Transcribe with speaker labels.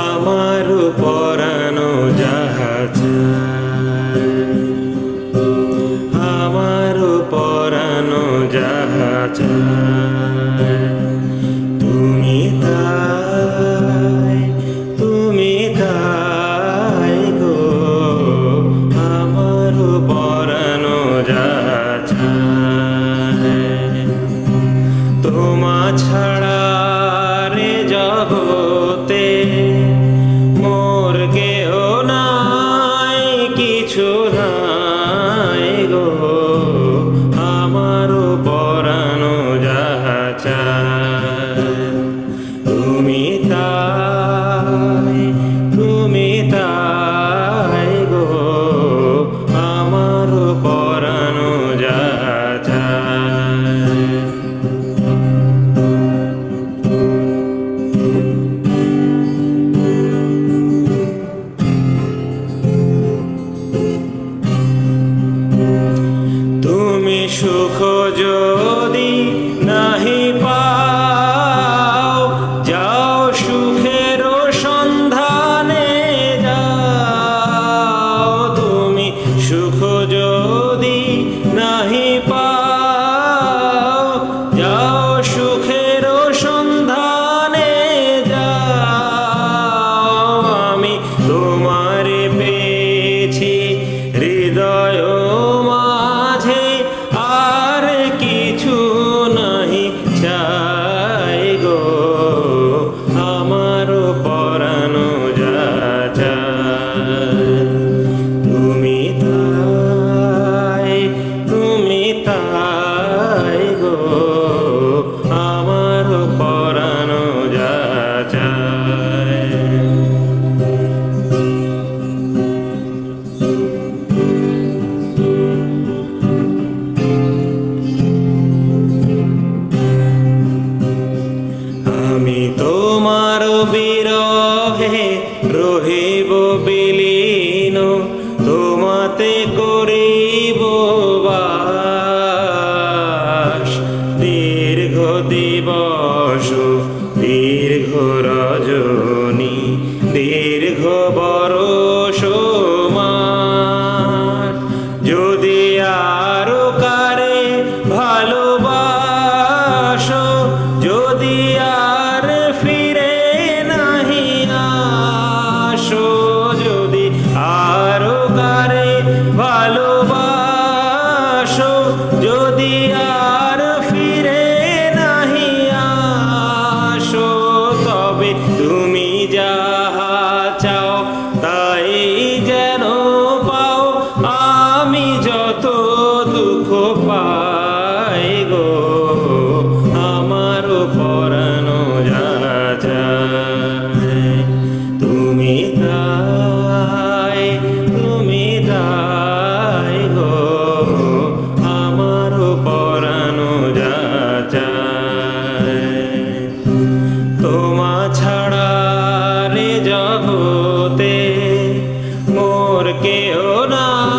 Speaker 1: আমার পরানো যাহা চায়, আমার পরানো যাহা চায়, তুমি তাই, তুমি তাই গো। আমার পরানো যাহা চায়, তোমা ছাড়া রে জগতে মোর কেহ নাই, কিছু নাই গো। আমার পরানো যাহা চায়, তুমি তাই, তুমি তাই গো। আমার পরানো যাহা চায়। তুমি সুখ যদি নাহি পাও, যাও সুখের সন্ধানে যাও। তুমি সুখ যদি নাহি পাও, যাও সুখের সন্ধানে যাও। আমি তোমারে পেয়েছি হৃদয় মাঝে, আর কিছু নাহি চাই গো। আমার পরানো যাহা চায়, তুমি তাই, তুমি তাই গো। আমার পরানো যাহা চায়। আমি তোমার বিরহে রহিব বিলীন, তোমাতে করিব বাস। দীর্ঘ দিবস দীর্ঘ রজনী, দীর্ঘ বরষ মাস। যদি আরো কারে ভালোবাসো, যদি আর ফিরে নাহি আসো, যদি আরো কারে ভালোবাসো, যদি আর ফিরে নাহি আসো, তবে তুমি যাহা চাও তাই যেন পাও। আমি যত দুঃখ পাই গো, আমার পরানো যাহা চায়, তুমি তাই, তুমি তাই গো। আমার পরানো যাহা চায়, তোমা ছাড়া রে জগতে মোর কেহ নাই।